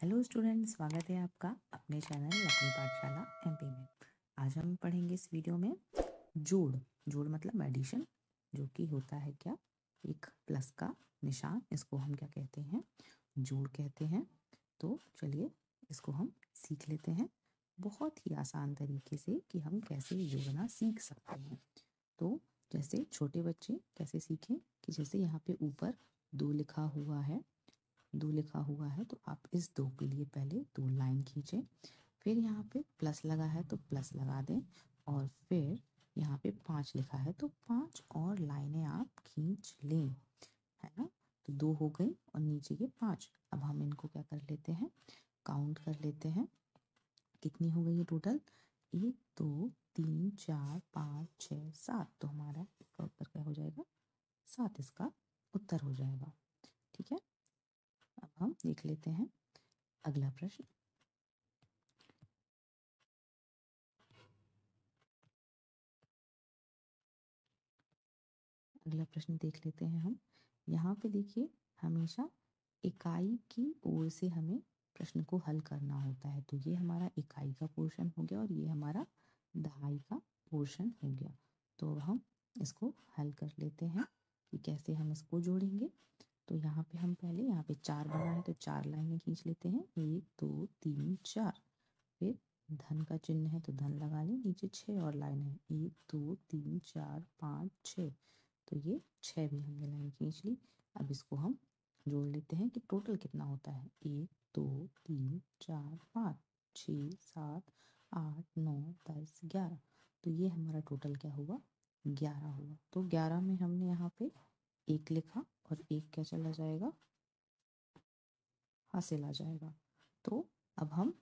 Hello student, स्वागत है आपका अपने चैनल अपनी पाठशाला एमपी में। आज हम पढ़ेंगे इस वीडियो में जोड़। जोड़ मतलब एडिशन, जो कि होता है क्या, एक प्लस का निशान। इसको हम क्या कहते हैं, जोड़ कहते हैं। तो चलिए इसको हम सीख लेते हैं बहुत ही आसान तरीके से कि हम कैसे जोड़ना सीख सकते हैं। तो जैसे छोटे बच्चे कैसे सीखें कि जैसे यहाँ पे ऊपर 2 लिखा हुआ है, 2 लिखा हुआ है तो आप इस 2 के लिए पहले 2 लाइन खींचें। फिर यहाँ पे प्लस लगा है तो प्लस लगा दें, और फिर यहाँ पे 5 लिखा है तो 5 और लाइनें आप खींच लें, है ना। तो 2 हो गई और नीचे ये 5। अब हम इनको क्या कर लेते हैं, काउंट कर लेते हैं। कितनी हो गई ये टोटल, 1 2 3 4 5 6 7। तो हमारा इसका उत्तर क्या हो जाएगा, 7 इसका उत्तर हो जाएगा। ठीक है, अब हम देख लेते हैं अगला प्रश्न। अगला प्रश्न देख लेते हैं हम। यहाँ पे देखिए, हमेशा इकाई की ओर से हमें प्रश्न को हल करना होता है। तो ये हमारा इकाई का पोर्शन हो गया और ये हमारा दहाई का पोर्शन हो गया। तो अब हम इसको हल कर लेते हैं कि कैसे हम इसको जोड़ेंगे। तो यहाँ पे हम पहले, यहाँ पे 4 बना है तो 4 लाइनें खींच लेते हैं, 1 2 3 4। फिर धन का चिन्ह है तो धन लगा लें, नीचे 6 और लाइन है, 1 2 3 4 5 6। तो ये 6 भी हमने लाइन खींच ली। अब इसको हम जोड़ लेते हैं कि टोटल कितना होता है, 1 2 3 4 5 6 7 8 9 10 11। तो ये हमारा टोटल क्या हुआ, 11 हुआ। तो 11 में हमने यहाँ पे 1 लिखा और 1 क्या चला जाएगा, हासिल आ जाएगा। तो अब हम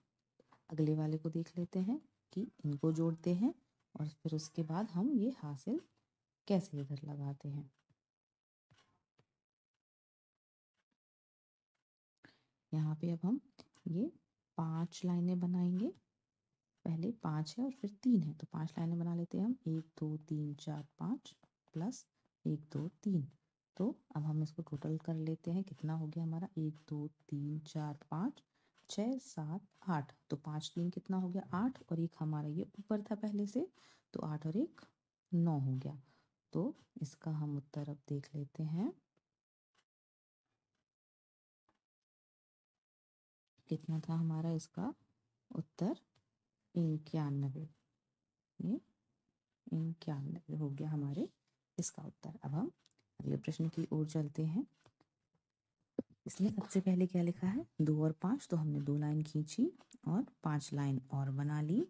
अगले वाले को देख लेते हैं कि इनको जोड़ते हैं और फिर उसके बाद हम ये हासिल कैसे इधर लगाते हैं। यहाँ पे अब हम ये 5 लाइनें बनाएंगे। पहले 5 है और फिर 3 है तो 5 लाइनें बना लेते हैं हम, 1 2 3 4 5 प्लस 1 2 3। तो अब हम इसको टोटल कर लेते हैं, कितना हो गया हमारा, 1 2 3 4 5 6 7 8। तो 5 3 कितना हो गया, 8, और एक हमारा ये ऊपर था पहले से, तो 8 और 1 9 हो गया। तो इसका हम उत्तर अब देख लेते हैं, कितना था हमारा इसका उत्तर, 91। ये 91 हो गया हमारे इसका उत्तर। अब हम अगले प्रश्न की ओर चलते हैं। इसमें सबसे पहले क्या लिखा है, 2 और 5। तो हमने 2 लाइन खींची और 5 लाइन और बना ली।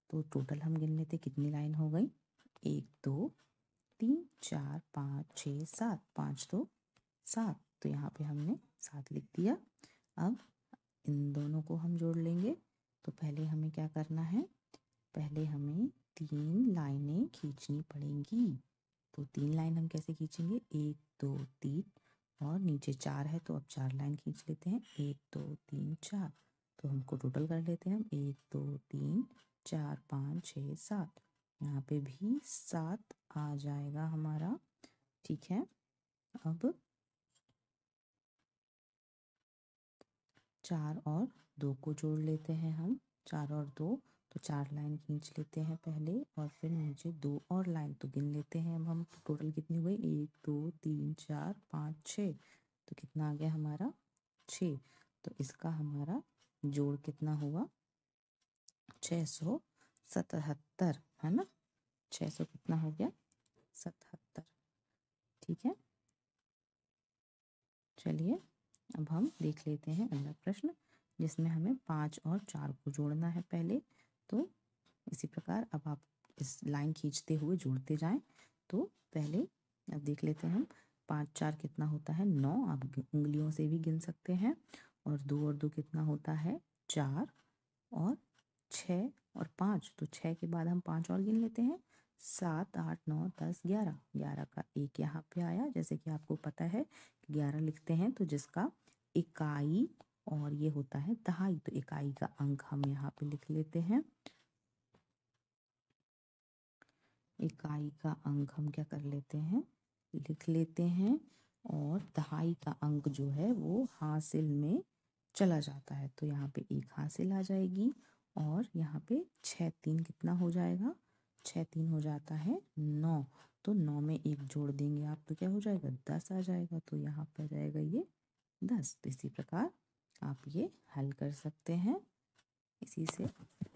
तो टोटल हम गिन लेते कितनी लाइन हो गई, 1 2 3 4 5 6 7, 5 2 7। तो यहाँ पे हमने 7 लिख दिया। अब इन दोनों को हम जोड़ लेंगे। तो पहले हमें क्या करना है, पहले हमें 3 लाइनें खींचनी पड़ेंगी। तो 3 लाइन हम कैसे खींचेंगे, 1 2 3, और नीचे 4 है तो अब 4 लाइन खींच लेते हैं, 1 2 3 4। तो हमको टोटल कर लेते हैं हम, 1 2 3 4 5 6 7। यहाँ पे भी 7 आ जाएगा हमारा। ठीक है, अब 4 और 2 को जोड़ लेते हैं हम, 4 और 2। तो 4 लाइन खींच लेते हैं पहले और फिर नीचे 2 और लाइन। तो गिन लेते हैं अब हम, टोटल कितनी हुई, 1 2 3 4 5 6। तो कितना आ गया हमारा, 6। तो इसका हमारा जोड़ कितना हुआ, 677, है ना। 600 कितना हो गया, 77। ठीक है, चलिए अब हम देख लेते हैं अगला प्रश्न, जिसमें हमें 5 और 4 को जोड़ना है पहले। तो इसी प्रकार अब आप इस लाइन खींचते हुए जोड़ते जाएं। तो पहले अब देख लेते हैं हम, 5 4 कितना होता है, 9। आप उंगलियों से भी गिन सकते हैं। और 2 और 2 कितना होता है, 4। और 6 और 5, तो 6 के बाद हम 5 और गिन लेते हैं, 7 8 9 10 11। 11 का 1 यहाँ पे आया। जैसे कि आपको पता है 11 लिखते हैं तो जिसका इकाई और ये होता है दहाई, तो इकाई का अंक हम यहाँ पे लिख लेते हैं। इकाई का अंक हम क्या कर लेते हैं, लिख लेते हैं। और दहाई का अंक जो है वो हासिल में चला जाता है, तो यहाँ पे एक हासिल आ जाएगी और यहाँ पे 6 3 कितना हो जाएगा, 6 3 हो जाता है 9। तो 9 में एक जोड़ देंगे आप तो क्या हो जाएगा, 10 आ जाएगा। तो यहाँ पर आ जाएगा ये 10। तो इसी प्रकार आप ये हल कर सकते हैं। इसी से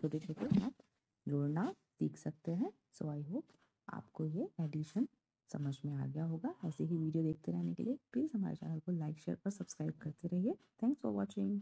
छोटे छोटे आप जोड़ना सीख सकते हैं। सो आई होप आपको ये एडिशन समझ में आ गया होगा। ऐसे ही वीडियो देखते रहने के लिए प्लीज़ हमारे चैनल को लाइक शेयर और सब्सक्राइब करते रहिए। Thanks for watching.